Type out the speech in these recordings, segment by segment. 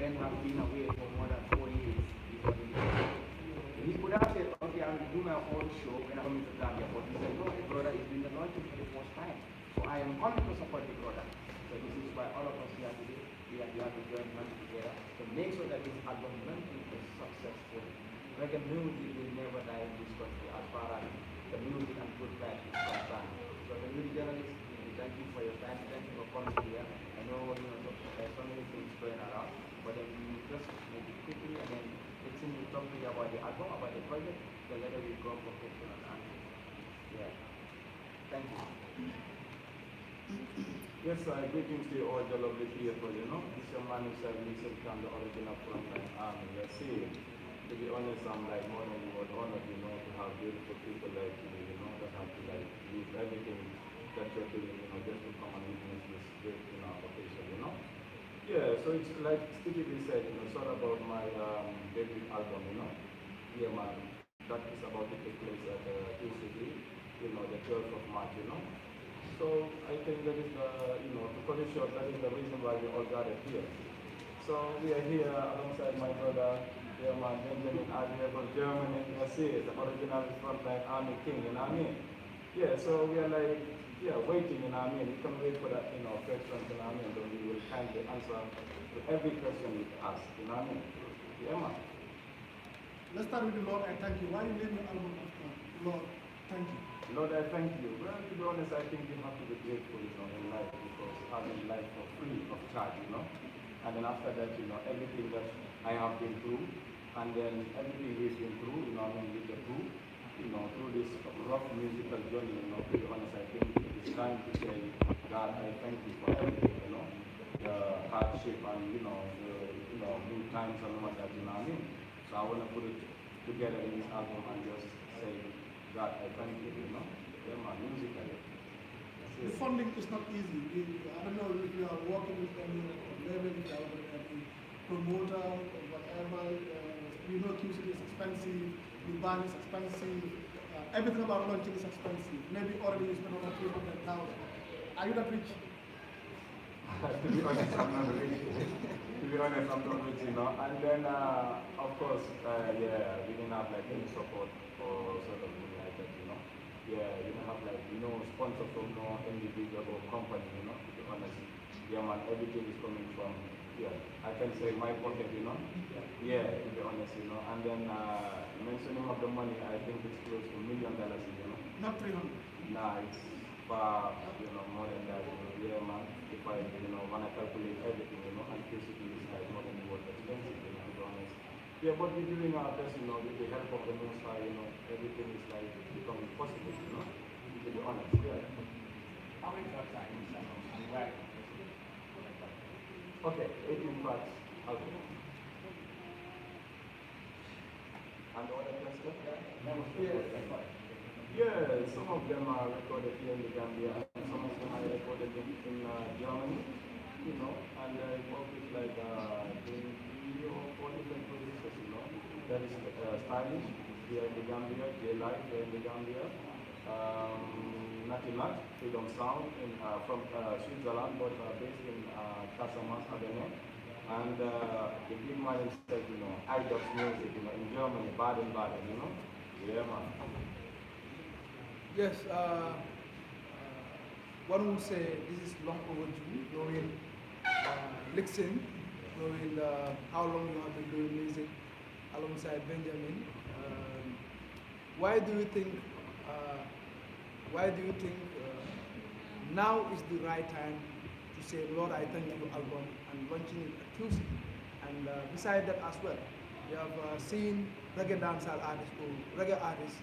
Ben has been away for more than 4 years before the meeting. He could have said, okay, I will do my own show when I come into Gambia, but he said, no, the brother is doing the launching for the first time. So I am coming to support the brother. So this is why all of us here today, we have to join hands together to make sure that this album launching is successful. Reggae music will never die in this country as far as the music and good life is concerned. So the music journalists, we thank you for your time, thank you for coming here. I know, there's so many things going around, but then we just move quickly and then Lixen will talk to you about the album, about the project, the letter will go for question and answer. Yeah. Thank you. Yes, greetings to you all, the lovely people, This is your man himself, Lixen Kha, the original frontline army. Let's see. To be honest, I'm like more than what honored, to have beautiful people like you, that have to like leave everything that you're doing, just to come and witness this great, occasion. Yeah, so it's like Stevie said, it's all about my debut album. Yeah, man, that is about to take place at TCD, the 12th of March. So I think that is the, to cut it short, that is the reason why we all gathered here. So we are here alongside my brother, man, Benjamin Adler from Germany. You see, the original frontline army king, Yeah, so we are like, waiting, We can wait for that, questions, And then we will kindly answer to every question we ask, Yeah, man. Let's start with the Lord, I thank you. Why you name your album after Lord, thank you? Lord, I thank you. Well, to be honest, I think you have to be grateful, in life because having life for free of charge, And then after that, everything that I have been through, and then everything we've been through, with the crew, through this rough musical journey, to be honest, I think it's time to say, God, I thank you for everything, the hardship and, the good times and all that, So I want to put it together in this album and just say, God, I thank you, Yeah, man, musically. The funding is not easy. I don't know if you are working with any label, if you are with any promoter or whatever. QC is expensive, the band is expensive, everything about launching is expensive. Maybe already you spend over 300,000. Are you that rich? To be honest, I'm not rich. To be honest, I'm not rich, And then, of course, we didn't have like any support or sort of thing like that, Yeah, you don't have like, sponsor from no individual or company, to be honest. Yeah, man, everything is coming from, I can say my pocket, Yeah, to be honest, And then, mentioning of the money, I think it's close to $1 million, Not 300. Nah, it's far, more than that, Yeah, man. If I, when I calculate everything, and basically it's like more than what expensive, to be honest. Yeah, but we're doing our best, with the help of the Most High, everything is like becoming possible, to be honest, yeah. How many tracks are in this album and why? Okay, 18 tracks, album. And all the stuff, Yeah, some of them are recorded here in the Gambia, and some of them are recorded in Germany, and I work with like 3 or 4 different producers, That is Stylish here in the Gambia, J-Life here in the Gambia, Natty Nut, Freedom Sound from Switzerland, but based in Casamance, Adené, and the big man himself, iDubbbz Music, in Germany, Baden-Baden, Yeah, man. Yes, one would say this is long overdue, knowing Lixen, knowing how long you have been doing music alongside Benjamin. Why do you think now is the right time to say, Lord, I thank you album and launching it at QC? And beside that as well, we have seen reggae dancehall artists or reggae artists,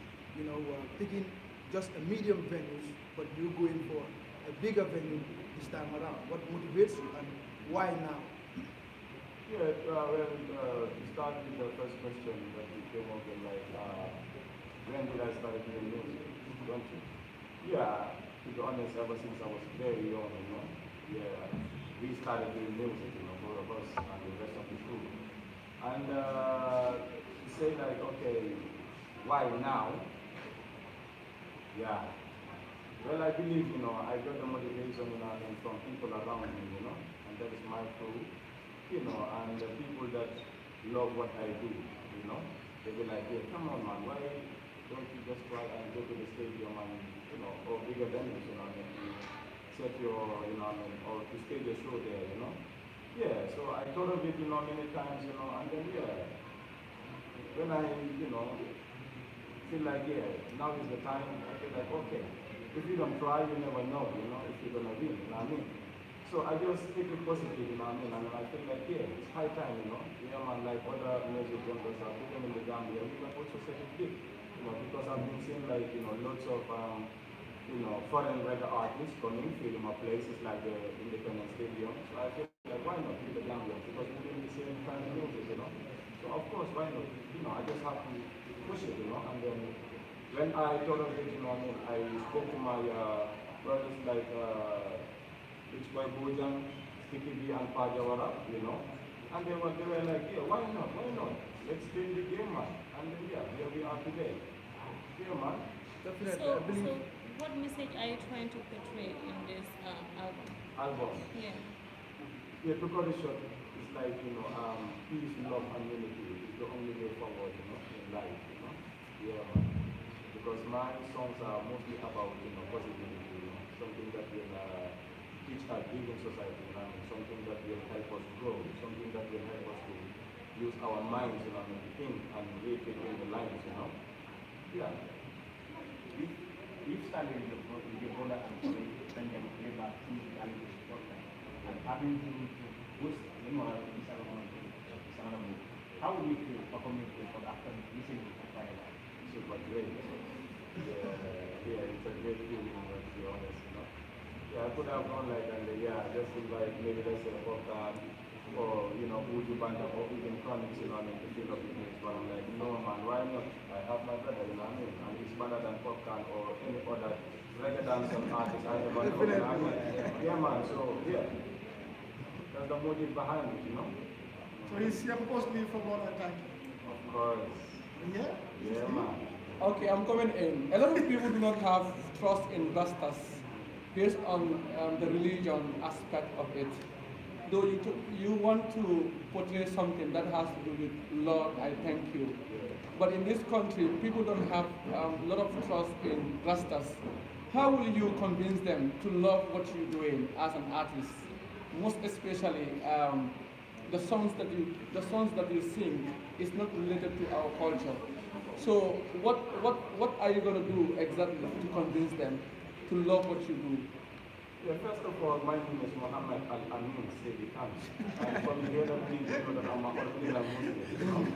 picking just a medium venues, but you going for a bigger venue this time around. What motivates you and why now? Yeah, to start with the first question that you came up with, like, when did I start doing music? Don't you? Yeah, to be honest, ever since I was very young, Yeah, we started doing music, both of us and the rest of the crew. And to say like, okay, why now? Yeah. Well, I believe, I got the motivation, from people around me, and that is my crew. and the people that love what I do, they be like, yeah, come on, man, why don't you just try and go to the stadium and, or bigger venues, to set your, or to stage a show there. Yeah, so I thought of it, many times, and then, yeah, when I, feel like, yeah, now is the time, I feel like, okay, if you don't try, you never know, if you're going to win, you know what I mean? So I just take it positive, you know what I mean? And I feel like, yeah, it's high time, yeah, man, like other music genres are putting in the Gambia, we can also set it big, because I've been seeing, like, lots of, foreign reggae artists coming, filling up places like the Independence Stadium. So I feel like, why not with the Gambia? Because we're doing the same kind of music, So of course, why not? I just have to push it, and then when I thought of it, I spoke to my brothers like Rich Boy Bojan, Sticky B and Pajawara, and they were like, yeah, why not? Let's play the game, man. And then, yeah, here we are today. Yeah, man. Definitely, So, I believe. so what message are you trying to portray in this album? Album. Yeah. Yeah, to cut it short, it's like, peace, love, and unity is the only way forward, in life, Yeah, man. Because my songs are mostly about, positivity, something that will teach our living society, something that will help us grow, something that will help us to use our minds, to think and read between the lines, Yeah. If started with the brother and when they play back to the and having to boost the moral of this album, how would you feel performing it after listening to Fire? Super great. Yeah, it's a great feeling, to be honest, Yeah, I could have gone like, and just invite maybe let's say a podcast or, Uju Banda or even Chronics, to fill up the place. But I'm like, no man, why not? I have my brother, and it's better than popcorn or any other reggae dancehall artist I ever know. Yeah, man, so yeah. That's the motive behind it, So he's here purposely for more than time. Of course. Yeah? Yeah, man. Okay, I'm coming in. A lot of people do not have trust in Rastas based on the religion aspect of it. Though you want to portray something that has to do with Lord, I thank you. But in this country, people don't have a lot of trust in Rastas. How will you convince them to love what you're doing as an artist? Most especially, the songs that you sing is not related to our culture. So what are you going to do exactly to convince them to love what you do? Yeah, first of all, my name is Muhammad Al-Amin Sedikan. And from the other things, that I'm a original Muslim,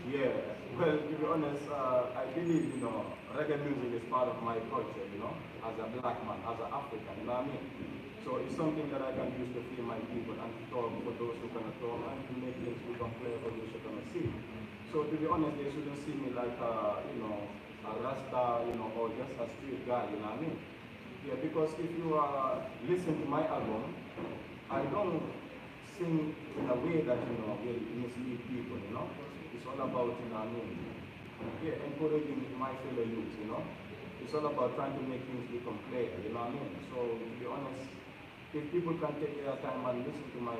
Yeah, well, to be honest, I believe, reggae music is part of my culture, as a black man, as an African, you know what I mean? So it's something that I can use to feed my people and to talk for those who cannot talk and to make things become clear for those who cannot see. So to be honest, they shouldn't see me like, a Rasta, or just a street guy, you know what I mean? Yeah, because if you listen to my album, I don't sing in a way that, will mislead people, It's all about, yeah, encouraging my fellow youth, It's all about trying to make things become clear, you know what I mean? So, to be honest, if people can take their time and listen to my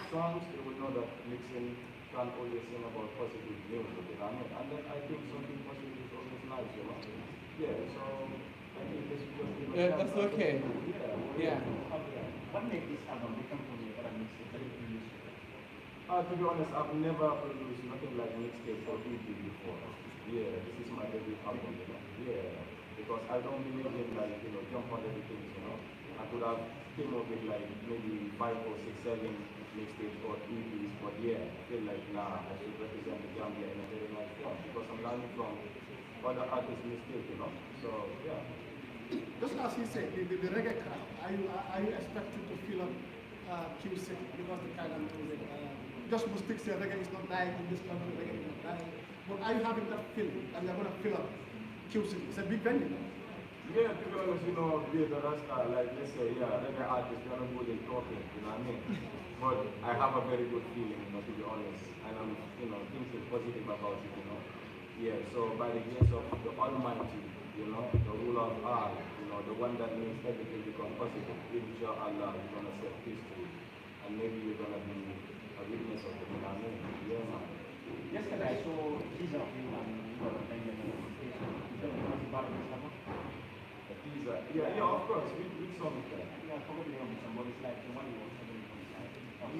songs, they will know that Lixen can always sing about positive music, you know what I mean? And then I think something positive is always nice, Yeah, so I think this is just Yeah, that's okay. Yeah. What made this album become for me other mixtape? To be honest, I've never produced nothing like mixtape or EP before. Yeah, this is my debut album, Yeah, because I don't believe in like, jump on everything, I could have came up with like maybe 5 or 6, 7 mixtapes or EPs, but yeah, I feel like now I should represent the Gambia in a very nice form because I'm learning from other artists' mistakes, So yeah. Just as he said, the reggae crowd, are you expected to fill up Q City because the kind of music, just Mustik say reggae is not dying in this country, reggae is not dying. But are you having that feeling that you're going to fill up Q City? It's a big venue. Yeah, to be honest, be the Rasta, like let's say, yeah, reggae artists, they're not good in talking, you know what I mean? But I have a very good feeling, to be honest, and I'm, thinking positive about it, Yeah, so by the grace of the Almighty, the ruler of all, the one that makes everything become positive, inshallah, you're going to set peace to it. And maybe you're going to be a really teaser of you and Benjamin. A teaser. Yeah, of course. Which song is that? Yeah, I forgot the name of somebody. It's like the one you was talking about.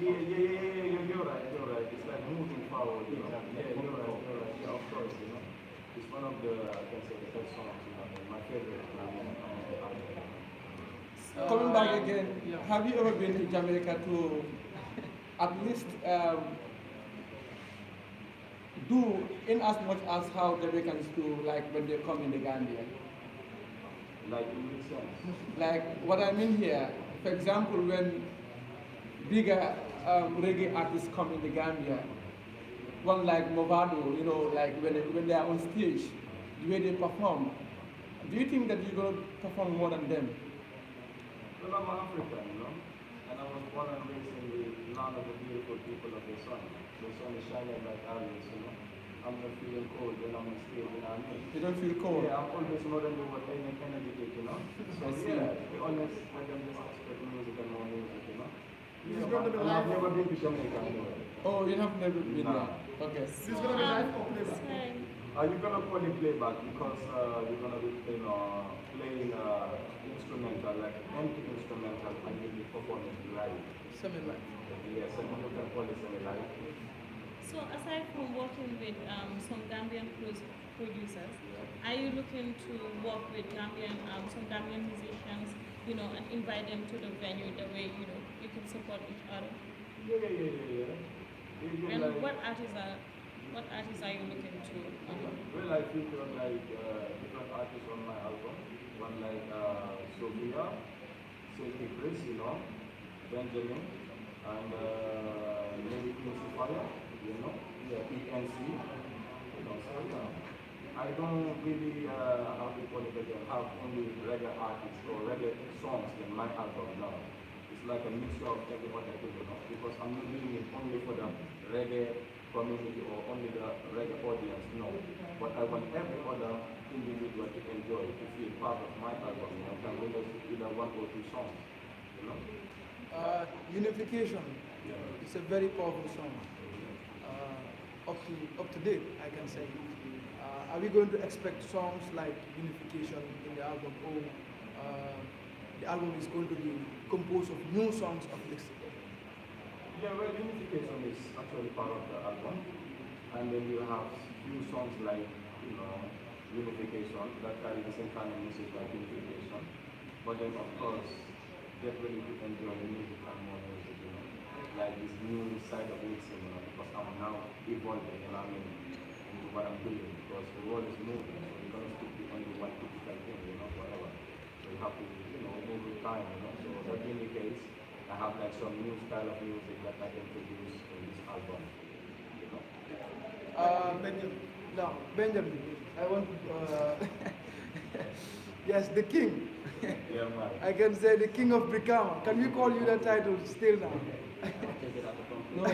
Yeah, you're right. It's like moving forward. You know? Yeah, you're right. Yeah, of course, you know. It's one of the, I can say, the best songs, you know, my favorite. Coming back again, have you ever been to Jamaica to at least do in as much as how Jamaicans do, like when they come in the Gambia? Like in which sense? Like what I mean here, for example, when bigger reggae artists come in the Gambia, one like Movado, you know, like when they are on stage, the way they perform, do you think that you're going to perform more than them? Well, I'm African, you know, and I was born and raised in the land of the beautiful people of the sun. The sun is shining like always, you know. I'm not feeling cold when I'm on stage, you know what I mean? You don't feel cold? Yeah, I'm always more than what energy take, you know. So yeah, to be honest, I can just expect music and more music, you know. It's going to be And live. I've never been to Jamaica anyway. Oh, you have never been Nah. there? Okay. This is going to be live or playback? Are you gonna play playback because you're gonna be playing instrumental, like empty instrumental, and you'll be performing live? Semi-live. Yes, and you can call it semi-live. So aside from working with some Gambian producers, are you looking to work with some Gambian musicians, you know, and invite them to the venue the way, you know, you can support each other? Yeah. And Like, what artists are you looking to? well, I featured like different artists on my album. One like Sophia, Silky Chris, you know, Benjamin, and maybe Quincy Fire, you know, yeah, PNC, you know, so yeah. I don't really, how to call it again, have only reggae artists or reggae songs in my album now. It's like a mixture of every other thing, you know, because I'm not doing it only for the reggae community or only the reggae audience, no. But I want every other individual to enjoy, to feel part of my album, you know, can relate to either one or two songs, you know. Unification. Yeah. It's a very powerful song. Up to date, I can say. Are we going to expect songs like Unification in the album, or the album is going to be composed of new songs of Lixen? Yeah, well, Unification is actually part of the album, and then you have few songs like, you know, Unification that carry the same kind of message like Unification, but then of course, get ready to enjoy the music and more music, you know, like this new side of Lixen, you know, because I'm now evolving, and I'm into what I'm doing, because the world is moving, so you're gonna stick to only one typical thing, you know, whatever. So you have to, you know, move with time, you know. So that being the case, I have like some new style of music that I can produce in this album, you know. Benjamin. No, Benjamin. I want yes, the king. Yeah, man. I can say the king of Brikama. Can we call you that title still now? No,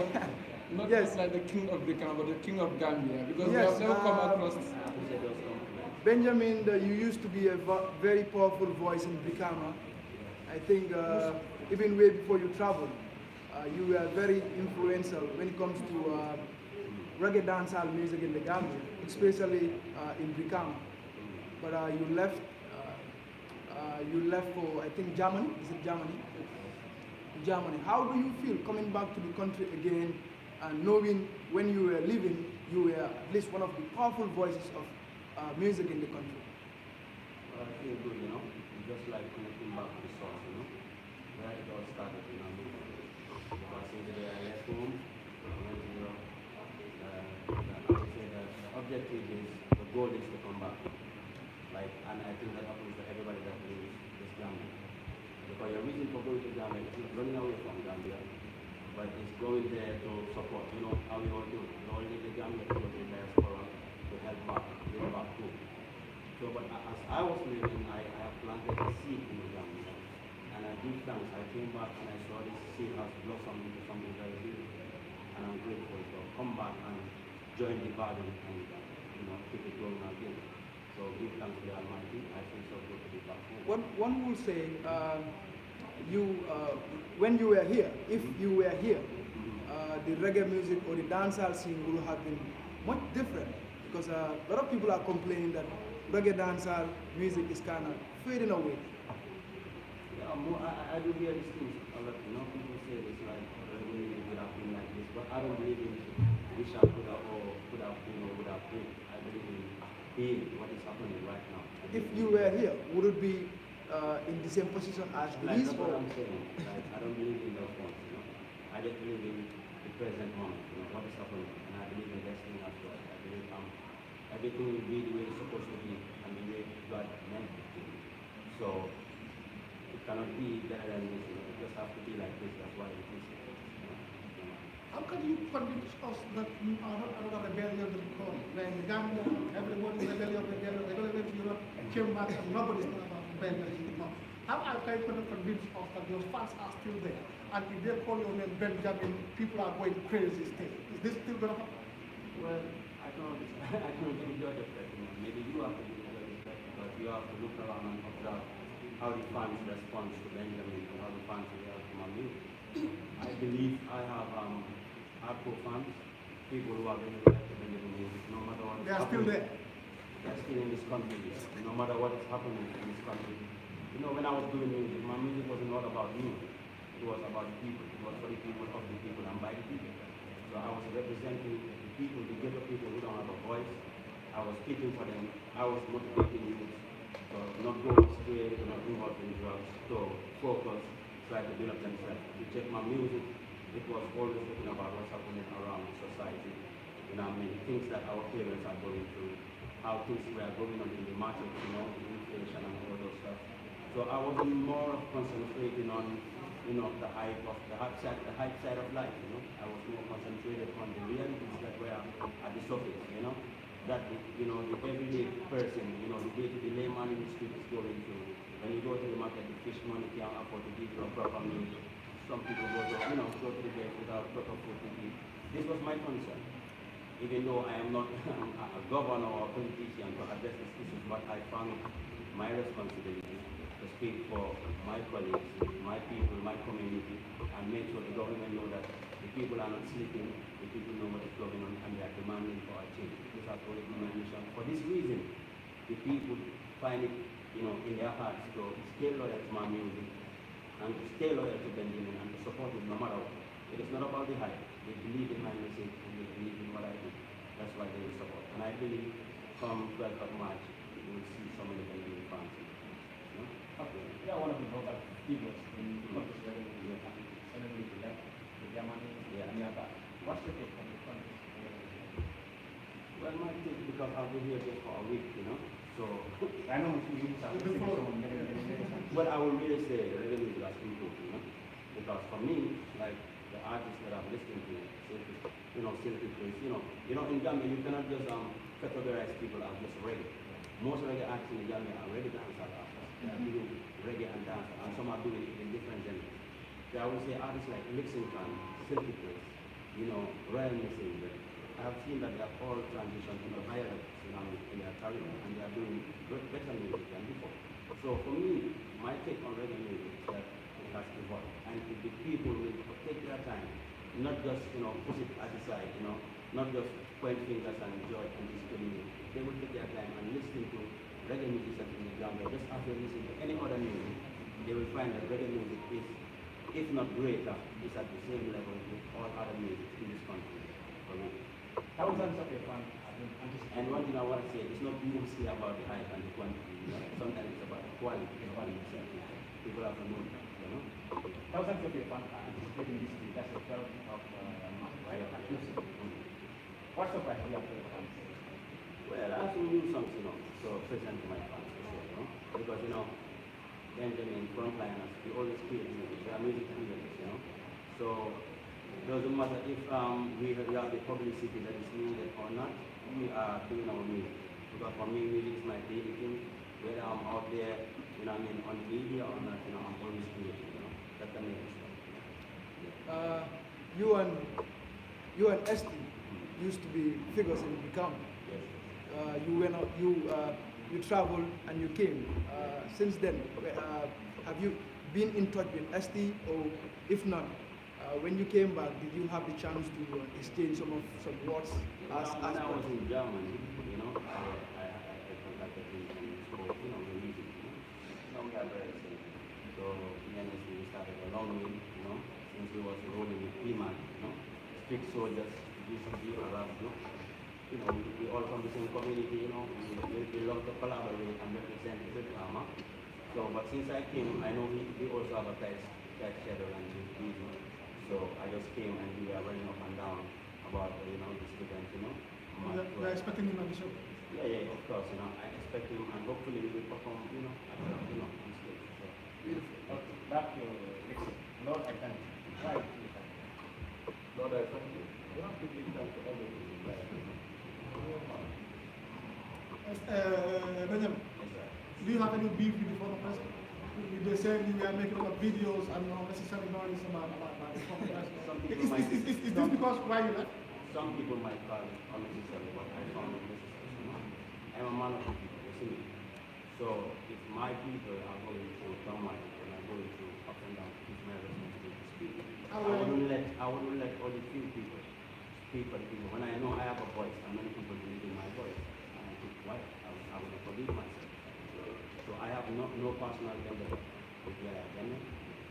not Yes. just like the king of Brikama, but the king of Gambia, because we Yes, have never come across. Benjamin, you used to be a very powerful voice in Brikama. I think even way before you traveled, you were very influential when it comes to reggae dancehall music in the Gambia, especially in Brikama. But you left for, I think, Germany. Is it Germany? Germany. How do you feel coming back to the country again and knowing when you were leaving, you were at least one of the powerful voices of music in the country? Well, I feel good, you know, just like connecting back to the source, you know, where it all started, you know, because since the day I left home, I went to Europe, I would say that the objective is, the goal is to come back, like, and I think that happens to everybody that leaves this Gambia, because your reason for going to Gambia is not running away from Gambia, but it's going there to support, you know, how we all do, we all leave the Gambia to go to the diaspora, to help back, give back too. So, but as I was leaving, I have planted a seed in the Gambia, and I give thanks. I came back and I saw this seed has blossomed into something very beautiful, and I'm grateful. So come back and join the garden and, you know, keep it growing again. So give thanks to the Almighty. I feel so good to be back home. One will say, when you were here, if you were here, the reggae music or the dancehall scene would have been much different Because a lot of people are complaining that reggae dancehall music is kind of fading away. Yeah, I do hear these things a lot. You know, people say it's like really would have been like this, but I don't believe in wish I could have or could have been or would have been. I believe in being what is happening right now. If you were here, would it be in the same position as Like Greece? that's what I'm saying. Like I don't believe in those ones. You know, I just believe in the present moment. You know what is happening, and I believe in destiny as well. I believe everything will be the way it's supposed to be and the way God meant it to be. So it cannot be better than this. You know, it just has to be like this. That's why it is. How can you convince us that you are not another rebellion to the call? When the Gambia, everybody is rebellion to Europe, came back and nobody's talking about rebellion anymore. How are you going to convince us that your fans are still there? And if they call your name Benjamin, people are going crazy still. Is this still going to happen? Well, I don't be the judge of that. You know. Maybe you have to be the judge of that because you have to look around and observe how the fans respond to Benjamin and how the fans react to my music. I believe I have hardcore fans, people who are really like to Benjamin music, no matter what is They are happening. still there. They are still in this country, no matter what is happening in this country. You know, when I was doing music, my music wasn't all about me. It was about the people. It was for the people, of the people, and by the people. So I was representing the people, the ghetto people who don't have a voice. I was speaking for them. I was motivating youth to not go astray, to not involve in drugs, to focus, try to build up themselves. You check my music, it was always talking about what's happening around society. You know what I mean? Things that our parents are going through, how things were going on in the market, you know, inflation and all those stuff. So I wasn't more concentrating on, you know, the hype side of life, you know. I was more concentrated on the realities that were at the surface, you know. That the, you know, the everyday person, you know, the day-to-day layman in the street is going through. When you go to the market, the fish money can't afford to give you a proper meal. Some people go to the bed without proper food to eat. This was my concern. Even though I am not a governor or a politician to address these issues, but I found it my responsibility to speak for my colleagues, my people, my community, and make sure the government know that the people are not sleeping, the people know what is going on, and they are demanding for a change. This has always been my mission. For this reason, the people find it, you know, in their hearts to stay loyal to my music, and to stay loyal to Benjamin, and to support him no matter what. It is not about the hype. They believe in my message, and they believe in what I do. That's why they will support. And I believe come 12th of March, you will see so many Benjamin fans. You know? Okay, yeah, one of the local figures in Congress, celebrity like the Germany, and the other. What's your take on the Congress? Well, my take, because I've been here just for a week, you know, so I know you have what I would really say, the reggae music has improved, you know, because for me, like the artists that I'm listening to, Silky Prince, you know, in Gambia you cannot just categorize people as just reggae. Most reggae artists in Gambia are reggae dancehall artists. They are doing reggae and dancehall, and some are doing it in different genres. So I would say artists like Lixen Kha, Silky Prince, you know, Royal Messenger. I have seen that they have all transitioned into higher levels, you know, in their career, and they are doing better music than before. So for me, my take on reggae music is that it has evolved, and if the people will take their time, not just, you know, push it aside, you know, not just point fingers and judge and discriminate. They will take their time and listen to reggae music in the Gambia. Just as they listen to any other music, they will find that reggae music is, if not greater, is at the same level with all other music in this country. For me. Thousands of your fans have been And one thing I want to say, it's not mostly about the hype and the quantity. You know? Sometimes it's about the quality. People have to know, you know. thousands of your fans are anticipating this week. That's the 12th of March, right? What's the price you have for your fans? Well, I have some new songs, you know, so present to my fans, for sure, you know. Because, you know, Benjamin, frontliners, we always create music. They are music creators, you know. So it doesn't matter if we have the publicity that is needed or not, we are doing our music. Because for me, music is my daily thing. Whether I'm out there, you know, I mean, on media or not, you know, I'm always creating, you know. That's the main stuff. You and Esti used to be figures in the camp. Yes. You went out, you traveled and you came. Since then, have you been in touch with Esti, or if not, when you came back, did you have the chance to exchange some words? When I was in Germany, you know, I contacted him and spoke, you know, the music, you know. Now we are very same. So, honestly, we started a long way, you know, since we was rolling with P-Man, you know, Street Soldiers, UCG, or Rap Group. You know, we all from the same community, you know, we love to collaborate and represent the drama. So, but since I came, I know we also have a tight schedule and he's busy. So I just came and we are running up and down about, you know, this event, you know. We're expecting him at the show. Yeah, of course, you know, I expect him and hopefully we will perform, you know, on stage. So. Beautiful. Okay, back to Lixen. Lord, I thank you. Right. Lord, I thank you. You have to give thanks to everything. Benjamin, do you have any beef with the former president? They say you are making a lot of videos and not necessarily knowing about the former president. Is this because why you left? Some people might call it unnecessary, but I found it necessary. You know? I'm a man of the people, you see me. So if my people are going through turmoil and are going through up and down, it's my responsibility to speak. I wouldn't let only few people speak for the people. When I know I have a voice and many people believe in my voice, and I think, why? I would forgive myself. So I have no personal agenda with Yaya Jammeh.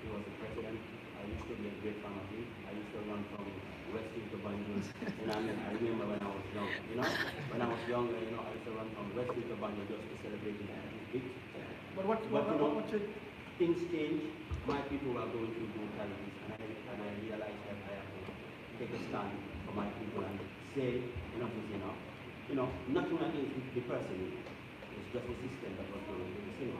He was the president. I used to be a great fan of him. I used to run from Westfield to Banjul. You know, I remember when I was young, you know, when I was younger, you know, I used to run from Westfield to Banjul just to celebrate him. But what things change. My people are going through brutalities, and I realize that I have to take a stand for my people and say enough is enough. You know, nothing against the person. It's just a system that was going to the cinema.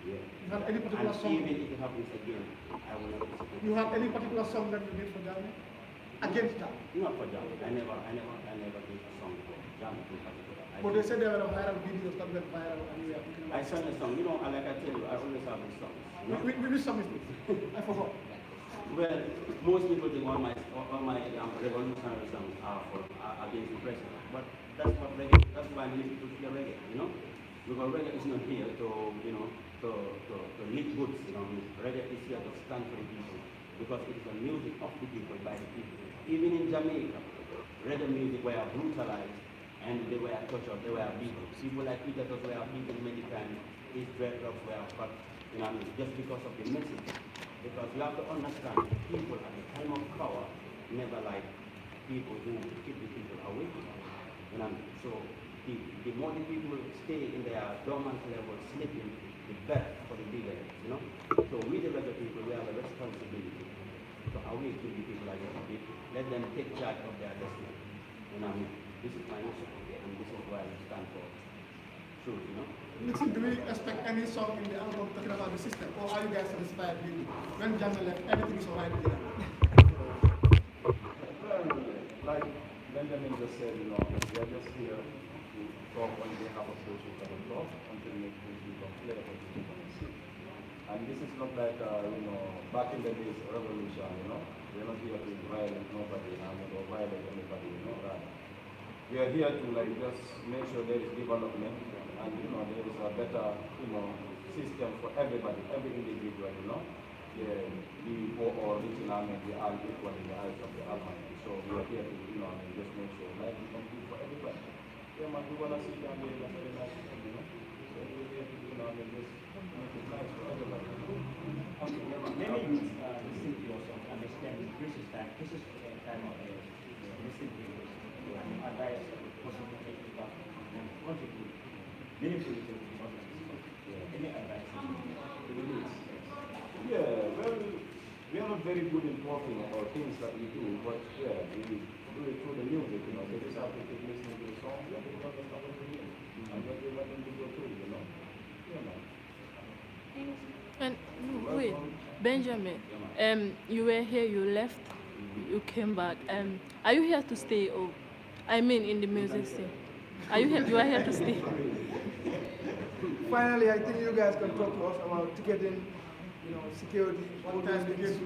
Yeah. You have any particular and song? even if it happens again, I will never support. You have any particular song that you did for Jammeh? Against Jammeh? Not for Jammeh. I never did a song for Jammeh in particular. But they said there were viral videos that went viral and we are thinking I about sang a song. You know, like I tell you, I always have these songs. You know? Which song is this? I forgot. Well, most people think all my revolutionary songs are against the president. But that's what reggae, that's why many people fear reggae, you know? Because reggae is not here to, you know, to lick goods, you know. Reggae is here to stand for the people. Because it is the music of the people, by the people. Even in Jamaica, reggae music were brutalized and they were tortured, they were beaten. People like Peter were beaten many times, his dreadlocks were cut, you know, just because of the message. Because you have to understand, people at the time of power never like people who keep the people away. You know, so the more the people stay in their dormant level, sleeping, the better for the leaders, you know. So we the regular people, we have a responsibility to awake the people like this. Let them take charge of their destiny. You know, this is my mission, and this is why I stand for truth, you know. Lixen, do we expect any song in the album talking about the system, or are you guys satisfied with when Jammeh left, everything is alright with Like Benjamin just said, you know, we are just here to talk on behalf of those who cannot talk until make things become clear for people to see. And this is not like, you know, back in the days revolution, you know. We are not here to violate nobody or violate anybody, you know. We are here to like just make sure there is development and you know there is a better, you know, system for everybody, every individual, you know. Yeah, we all rich in Amen, we are equal in the eyes of the Almighty. So we are here to, you know, just make sure life becomes good for everybody. Yeah, man, we want to see that there is a very nice thing, you know. So we're here to, you know, just make it nice for everybody. Okay, many youths listen to your song, understand this is time of listen to you, and advise possible to take it up and contribute meaningfully to the song. Any advice to the youths? Yeah, well, we are not very good in talking about things that we do, but yeah, we do it through the music, you know. They just have to keep listening to the song, yeah, because that's what we do. And what they want them to go through, you know. Yeah, man. And wait, Benjamin, you were here, you left, you came back. Are you here to stay, or I mean in the music scene? Are you here? You are here to stay? Finally, I think you guys can talk to us about ticketing, you know, security, all those things.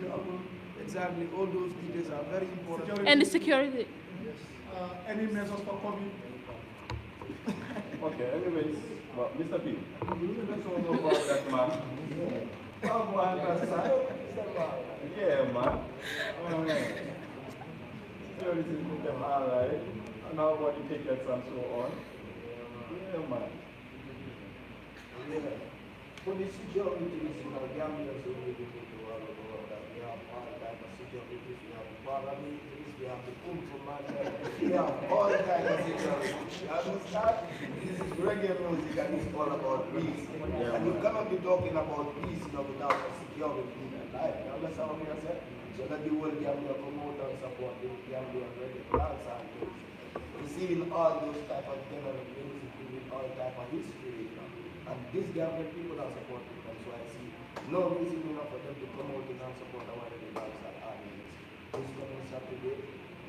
Exactly, all those details are very important. Security. And the security. Yes. Any measures for COVID? Okay, anyways, well, Mr. P, you just want to know about that man. Oh, man, that's yeah, man. Oh, man. Security is with them all right. And how about the tickets and so on? Yeah, man. Yeah. For the securities, Gambia is really good to all about that. We have all type of securities. We have the paramilitaries, we have the Kumpuman, we have all type of securities. You understand? This is reggae music and it's all about peace. Yeah, and you cannot be talking about peace, without security in your life. You understand what I'm saying? So that the whole Gambia promote and support the Gambia reggae dance and things. Receiving all those type of general music with all type of history. And these Gambian people are supporting them, so I see no reason enough for them to promote it and support our reggae dance and artists. This coming Saturday,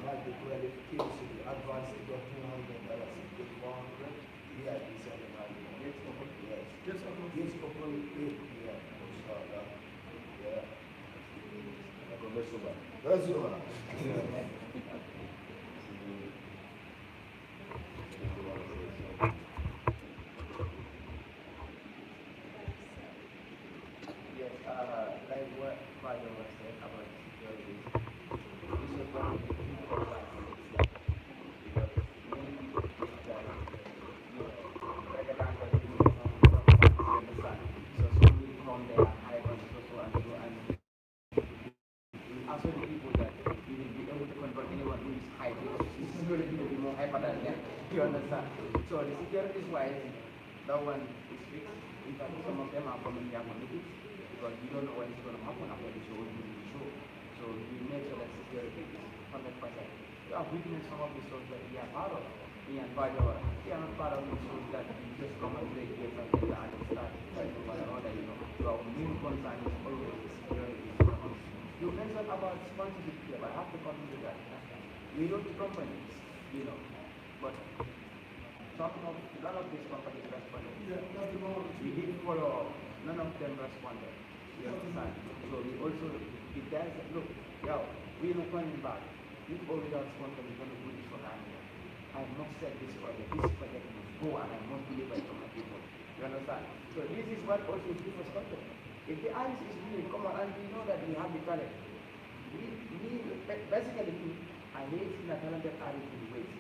mark the 12th City, advance ticket $200, ticket $400, VIP $700. Yes, yes. Just open it, yeah. Yeah. Let's go. Like what Father was saying about security, this is one of the people that because many people think that like a dance that you know from the sun. So we come there and hide on so and so and we also the people that you will be able to control anyone who is hiding. This is going to be more hyper than them. You understand? So the security is wise, that one is fixed. In fact, some of them are coming here for meetings. Because we don't know what is going to happen after the show, So we make sure that security is 100%. We have witnessed some of the shows that we are part of. Me and Bajor, we are not part of the shows that we just come and play games and get and start fighting one another, So our main concern is always the security. You mentioned about sponsorship here, I have to come to that. We don't companies, but a lot of these companies responded. We didn't follow up. None of them responded. You understand? So we also, if there's, look, we're not coming back. If all without sponsor, we're going to do this for Gambia. I have not said this project must go and I must deliver it to my people. You understand? So this is what also gives us confidence. If the artist is really come on, and we know that we have the talent. Basically, I hate seeing a talented artist in waste.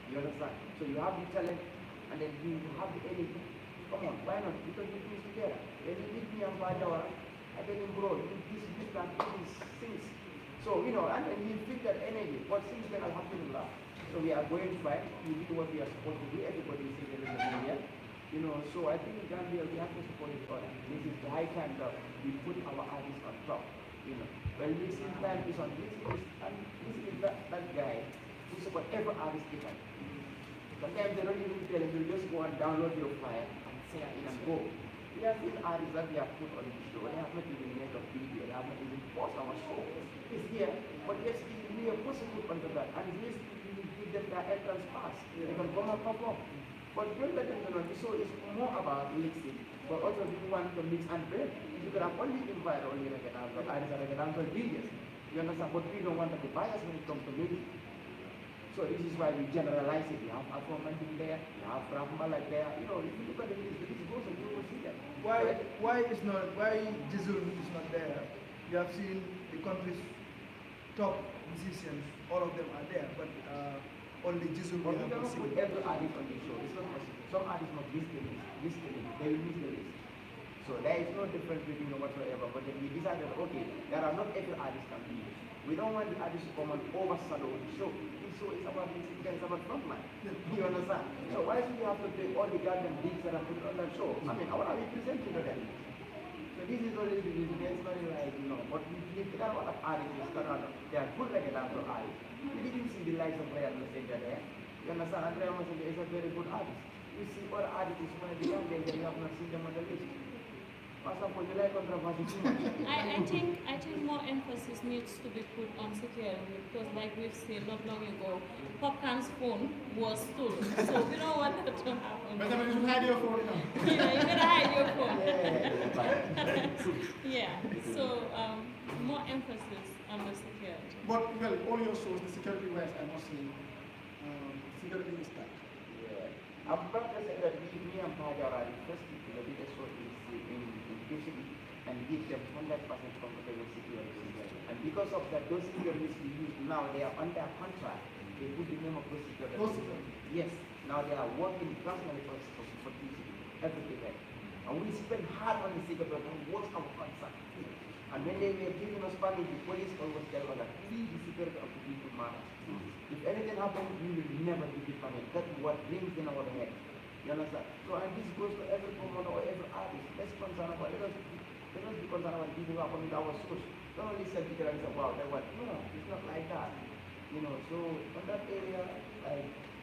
You understand? So you have the talent, and then you have the energy. Come on, why not? Because we do this together. When you meet me and Bajawara, I tell him, bro, you this and these things. So, and then you feel that energy. What things that are happening now? So we are going back. We do what we are supposed to do. Everybody is in the Gambia. So I think in Gambia we have to support each other. This is the high time that we put our artists on top. When Lixen time is on Lixen is that guy who support every artist he can. Sometimes they don't even tell him, you just go and download your file and say it and go. We have seen artists that we have put on the show, they have not even made a video, they have not even posted our show. It's here, but yes, we are supposed to put onto that, and yes, we give them their entrance pass. They can come and perform. But don't let them know, the show is more about mixing, but also we want to mix and break. You could have only invited only reggae dancers, artists and reggae dancers, DJs. You understand? But we don't want to be biased when it comes to music. So this is why we generalize it. You have Afro-Man there, you have Rambala there. If you look at the list goes and you will see that. Why Jizzle is not there? You have seen the country's top musicians, all of them are there, but only Jizzle we have don't not put seen. every artist on the show. It's not possible. Some artists must miss the list. They will miss the list. So there is no difference between whatsoever. But then we decided, okay, there are not every artist can be used. We don't want the artist to come and overshadow the show. So it's about mixing, it's about frontline. You understand? So why should we have to play all the goddamn beats that are put on that show? I mean, what are we presenting to them? So this is always the reason. It's not like, but we believe there are a lot of artists that they are good like a dance artist. We didn't see the likes of Ryan Messenger there. You understand? And Ryan Messenger is a very good artist. We see other artists who might be young, we have not seen them on the list. I think more emphasis needs to be put on security because, like we've seen not long ago, Popcorn's phone was stolen. So we don't want that to happen. But you should hide your phone now. You gotta hide your phone. Yeah. So more emphasis on the security. But well, all your shows, the security wise, I must say, security is tight. Yeah. I'm proud to say that me and Paja are the first people that did a show in and give them 100% comfortable security. And because of that, those securities we use now, they are under contract They put the name of those security. Those security. Yes. Now they are working personally for teaching everything else. And we spend hard on the security and what's our concern. And when they were giving us funding, the police always tell us that please the security of the people matter. If anything happens, we will never be different. That's what rings in our head. You understand? So and this goes to every promoter or every artist. Let's concern about let us be concerned about people who are coming to our source. Don't only say people and say, wow, that what no, it's not like that. You know, so on that area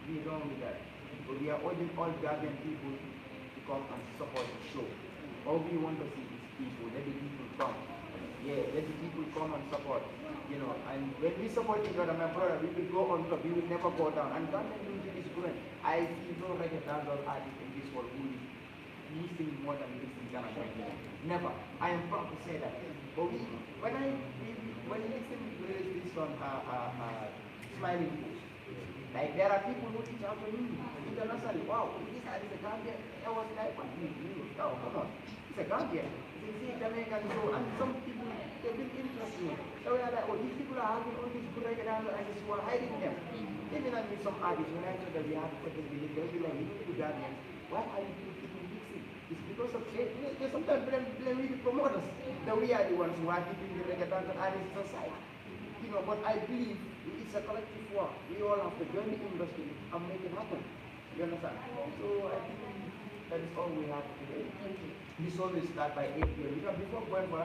we wrong with that. But we are urging all Gambian people to come and support the show. All we want to see is people, let the people come. Yeah, let the people come and support. You know, and when we support each other, my brother, we will go on top, we will never go down. And Gambian music is growing. I see no reggae dancehall artist in this world who is listening more than listening Ghana right now. Never. I am proud to say that. But when Lixen released this song, Smiling Post, like there are people who reach out to me internationally. Wow, this artist is a Gambian. I was like, what do you mean? Oh, come on. It's a Gambian. It's a Jamaican show. And some people, they've been interested in it. So we are like, oh, these people are having all these good reggae dancers and we are hiding them. Even I meet some artists, when I told them we have to put this video, they'll be like, you Gambians, why are you keeping Lixen? It's because of it. They sometimes blame we the promoters. That we are the ones who are keeping the reggae dancers artists aside. You know, but I believe it's a collective work. We all have to join the industry and make it happen. You understand? So I think that is all we have today. This always start by 8 p.m. Because before going for